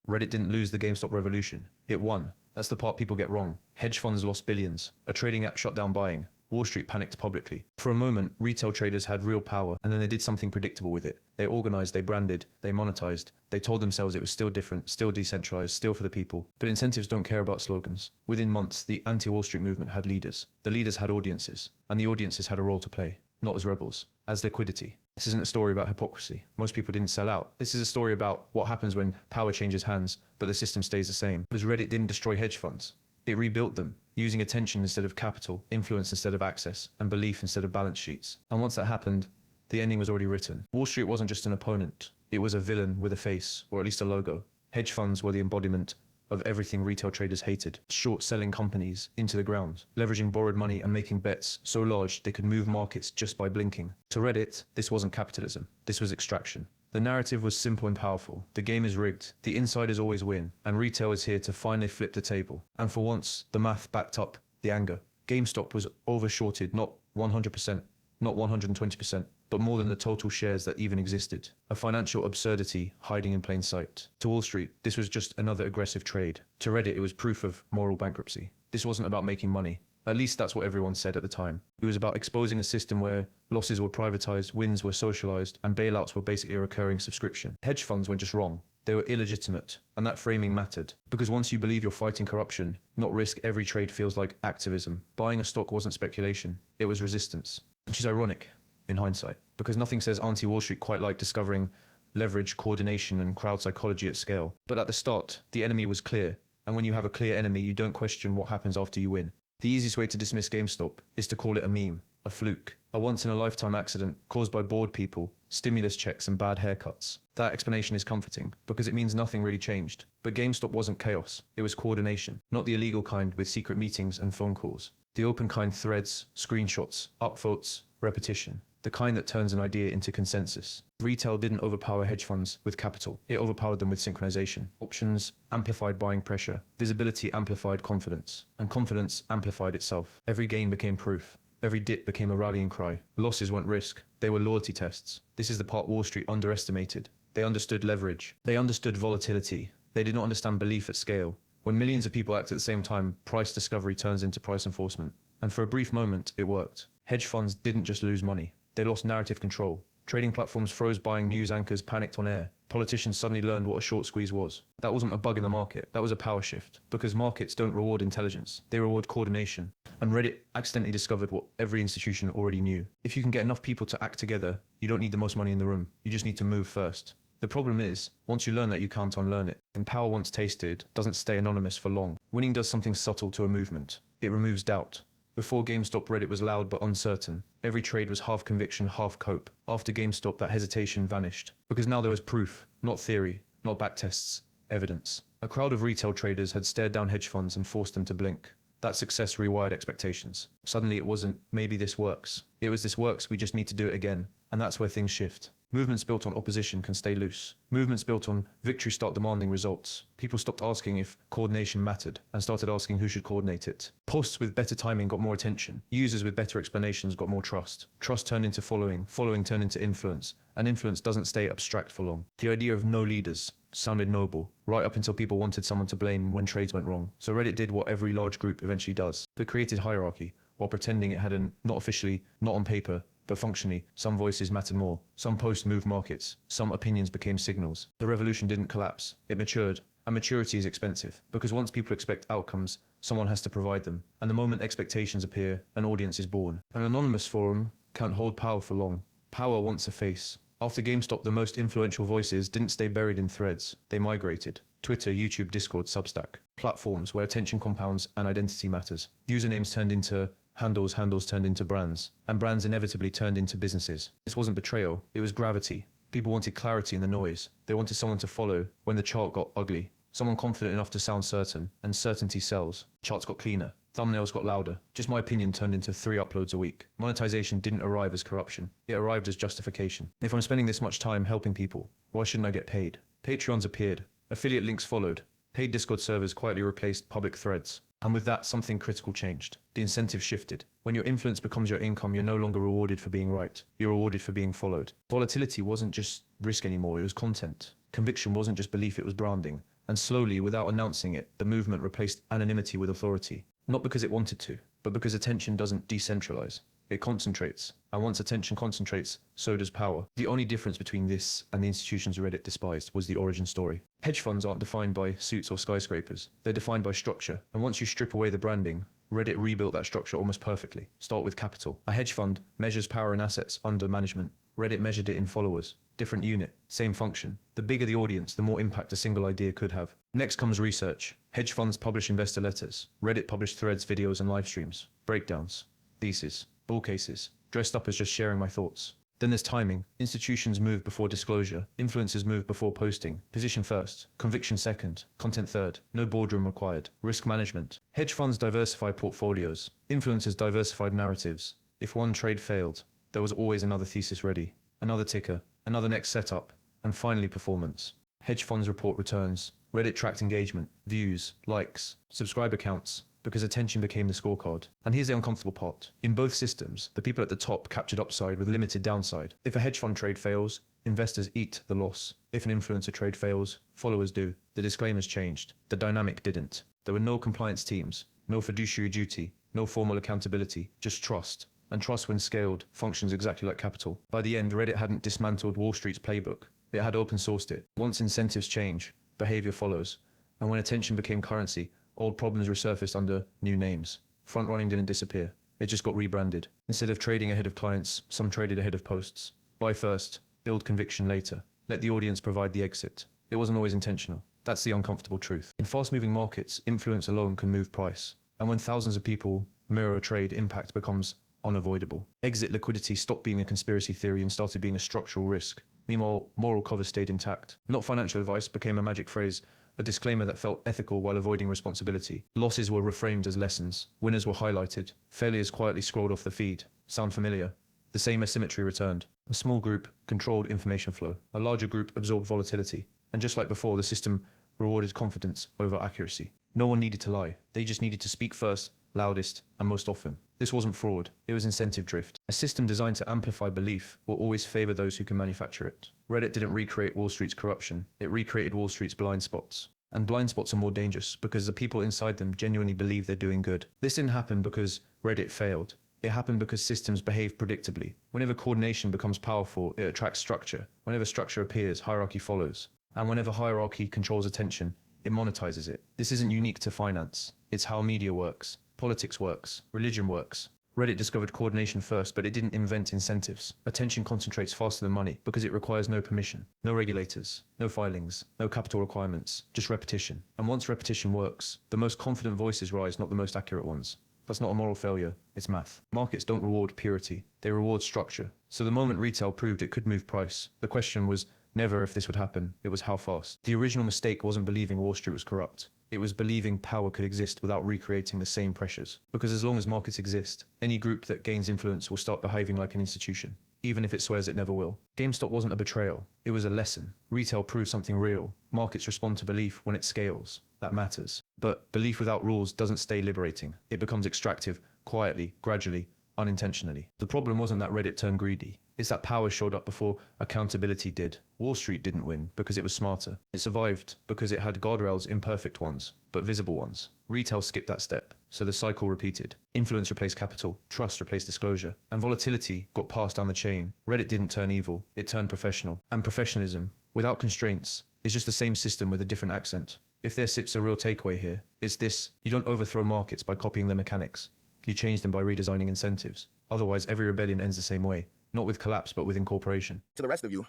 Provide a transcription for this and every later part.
Reddit didn't lose the GameStop revolution. It won. That's the part people get wrong. Hedge funds lost billions. A trading app shut down buying. Wall Street panicked publicly. For a moment, retail traders had real power, and then they did something predictable with it. They organized, they branded, they monetized. They told themselves it was still different, still decentralized, still for the people. But incentives don't care about slogans. Within months, the anti-Wall Street movement had leaders. The leaders had audiences, and the audiences had a role to play. Not as rebels, as liquidity. This isn't a story about hypocrisy. Most people didn't sell out. This is a story about what happens when power changes hands, but the system stays the same. Because Reddit didn't destroy hedge funds. It rebuilt them, using attention instead of capital, influence instead of access, and belief instead of balance sheets. And once that happened, the ending was already written. Wall Street wasn't just an opponent. It was a villain with a face, or at least a logo. Hedge funds were the embodiment of everything retail traders hated. Short-selling companies into the ground, leveraging borrowed money and making bets so large they could move markets just by blinking. To Reddit, this wasn't capitalism. This was extraction. The narrative was simple and powerful. The game is rigged. The insiders always win. And retail is here to finally flip the table. And for once, the math backed up the anger. GameStop was overshorted, not 100%, not 120%, but more than the total shares that even existed. A financial absurdity hiding in plain sight. To Wall Street, this was just another aggressive trade. To Reddit, it was proof of moral bankruptcy. This wasn't about making money. At least that's what everyone said at the time. It was about exposing a system where losses were privatized, wins were socialized, and bailouts were basically a recurring subscription. Hedge funds were just wrong. They were illegitimate, and that framing mattered. Because once you believe you're fighting corruption, not risk, every trade feels like activism. Buying a stock wasn't speculation, it was resistance. Which is ironic, in hindsight, because nothing says anti-Wall Street quite like discovering leverage, coordination, and crowd psychology at scale. But at the start, the enemy was clear, and when you have a clear enemy, you don't question what happens after you win. The easiest way to dismiss GameStop is to call it a meme, a fluke, a once-in-a-lifetime accident caused by bored people, stimulus checks, and bad haircuts. That explanation is comforting, because it means nothing really changed. But GameStop wasn't chaos, it was coordination, not the illegal kind with secret meetings and phone calls. The open kind, threads, screenshots, upvotes, repetition. The kind that turns an idea into consensus. Retail didn't overpower hedge funds with capital. It overpowered them with synchronization. Options amplified buying pressure. Visibility amplified confidence. And confidence amplified itself. Every gain became proof. Every dip became a rallying cry. Losses weren't risk. They were loyalty tests. This is the part Wall Street underestimated. They understood leverage. They understood volatility. They did not understand belief at scale. When millions of people act at the same time, price discovery turns into price enforcement. And for a brief moment, it worked. Hedge funds didn't just lose money. They lost narrative control. Trading platforms froze buying, news anchors panicked on air. Politicians suddenly learned what a short squeeze was. That wasn't a bug in the market, that was a power shift. Because markets don't reward intelligence, they reward coordination. And Reddit accidentally discovered what every institution already knew. If you can get enough people to act together, you don't need the most money in the room, you just need to move first. The problem is, once you learn that, you can't unlearn it. And power once tasted doesn't stay anonymous for long. Winning does something subtle to a movement. It removes doubt. Before GameStop, Reddit was loud but uncertain. Every trade was half conviction, half cope. After GameStop, that hesitation vanished. Because now there was proof, not theory, not backtests, evidence. A crowd of retail traders had stared down hedge funds and forced them to blink. That success rewired expectations. Suddenly it wasn't, maybe this works. It was, this works, we just need to do it again. And that's where things shift. Movements built on opposition can stay loose. Movements built on victory start demanding results. People stopped asking if coordination mattered and started asking who should coordinate it. Posts with better timing got more attention. Users with better explanations got more trust. Trust turned into following. Following turned into influence. And influence doesn't stay abstract for long. The idea of no leaders sounded noble, right up until people wanted someone to blame when trades went wrong. So Reddit did what every large group eventually does. It created hierarchy, while pretending it hadn't, not officially, not on paper, but functionally. Some voices mattered more. Some posts moved markets. Some opinions became signals. The revolution didn't collapse. It matured. And maturity is expensive, because once people expect outcomes, someone has to provide them. And the moment expectations appear, an audience is born. An anonymous forum can't hold power for long. Power wants a face. After GameStop, the most influential voices didn't stay buried in threads. They migrated. Twitter, YouTube, Discord, Substack. Platforms where attention compounds and identity matters. Usernames turned into handles, handles turned into brands, and brands inevitably turned into businesses. This wasn't betrayal, it was gravity. People wanted clarity in the noise. They wanted someone to follow when the chart got ugly. Someone confident enough to sound certain, and certainty sells. Charts got cleaner. Thumbnails got louder. Just my opinion turned into 3 uploads a week. Monetization didn't arrive as corruption. It arrived as justification. If I'm spending this much time helping people, why shouldn't I get paid? Patreons appeared. Affiliate links followed. Paid Discord servers quietly replaced public threads. And with that, something critical changed. The incentive shifted. When your influence becomes your income, you're no longer rewarded for being right. You're rewarded for being followed. Volatility wasn't just risk anymore, it was content. Conviction wasn't just belief, it was branding. And slowly, without announcing it, the movement replaced anonymity with authority. Not because it wanted to, but because attention doesn't decentralize. It concentrates. And once attention concentrates, so does power. The only difference between this and the institutions Reddit despised was the origin story. Hedge funds aren't defined by suits or skyscrapers. They're defined by structure. And once you strip away the branding, Reddit rebuilt that structure almost perfectly. Start with capital. A hedge fund measures power and assets under management. Reddit measured it in followers. Different unit, same function. The bigger the audience, the more impact a single idea could have. Next comes research. Hedge funds publish investor letters. Reddit published threads, videos, and live streams. Breakdowns. Thesis. Bull cases. Dressed up as just sharing my thoughts. Then there's timing. Institutions move before disclosure. Influencers move before posting. Position first. Conviction second. Content third. No boardroom required. Risk management. Hedge funds diversify portfolios. Influencers diversified narratives. If one trade failed, there was always another thesis ready. Another ticker. Another next setup. And finally performance. Hedge funds report returns. Reddit tracked engagement, views, likes, subscriber counts, because attention became the scorecard. And here's the uncomfortable part. In both systems, the people at the top captured upside with limited downside. If a hedge fund trade fails, investors eat the loss. If an influencer trade fails, followers do. The disclaimers changed. The dynamic didn't. There were no compliance teams, no fiduciary duty, no formal accountability, just trust. And trust, when scaled, functions exactly like capital. By the end, Reddit hadn't dismantled Wall Street's playbook. It had open sourced it. Once incentives change, behavior follows. And when attention became currency, old problems resurfaced under new names. Front running didn't disappear. It just got rebranded. Instead of trading ahead of clients, some traded ahead of posts. Buy first, build conviction later. Let the audience provide the exit. It wasn't always intentional. That's the uncomfortable truth. In fast-moving markets, influence alone can move price. And when thousands of people mirror a trade, impact becomes unavoidable. Exit liquidity stopped being a conspiracy theory and started being a structural risk. Meanwhile, moral cover stayed intact. Not financial advice became a magic phrase, a disclaimer that felt ethical while avoiding responsibility. Losses were reframed as lessons. Winners were highlighted. Failures quietly scrolled off the feed. Sound familiar? The same asymmetry returned. A small group controlled information flow. A larger group absorbed volatility. And just like before, the system rewarded confidence over accuracy. No one needed to lie. They just needed to speak first, loudest, and most often. This wasn't fraud. It was incentive drift. A system designed to amplify belief will always favor those who can manufacture it. Reddit didn't recreate Wall Street's corruption. It recreated Wall Street's blind spots. And blind spots are more dangerous because the people inside them genuinely believe they're doing good. This didn't happen because Reddit failed. It happened because systems behave predictably. Whenever coordination becomes powerful, it attracts structure. Whenever structure appears, hierarchy follows. And whenever hierarchy controls attention, it monetizes it. This isn't unique to finance. It's how media works, politics works, religion works. Reddit discovered coordination first, but it didn't invent incentives. Attention concentrates faster than money because it requires no permission, no regulators, no filings, no capital requirements, just repetition. And once repetition works, the most confident voices rise, not the most accurate ones. That's not a moral failure, it's math. Markets don't reward purity, they reward structure. So the moment retail proved it could move price, the question was never if this would happen, it was how fast. The original mistake wasn't believing Wall Street was corrupt. It was believing power could exist without recreating the same pressures. Because as long as markets exist, any group that gains influence will start behaving like an institution, even if it swears it never will. GameStop wasn't a betrayal, it was a lesson. Retail proved something real. Markets respond to belief when it scales. That matters. But belief without rules doesn't stay liberating. It becomes extractive, quietly, gradually, unintentionally. The problem wasn't that Reddit turned greedy. It's that power showed up before accountability did. Wall Street didn't win because it was smarter. It survived because it had guardrails, imperfect ones, but visible ones. Retail skipped that step, so the cycle repeated. Influence replaced capital, trust replaced disclosure, and volatility got passed down the chain. Reddit didn't turn evil, it turned professional. And professionalism, without constraints, is just the same system with a different accent. If there sits a real takeaway here, it's this: you don't overthrow markets by copying their mechanics. You change them by redesigning incentives. Otherwise, every rebellion ends the same way. Not with collapse, but with incorporation. To the rest of you,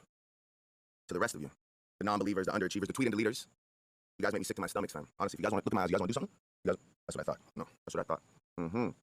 the non-believers, the underachievers, the tweeting deleters, you guys make me sick to my stomach, fam. Honestly, if you guys want to look at my eyes, you guys want to do something? That's what I thought. No, that's what I thought.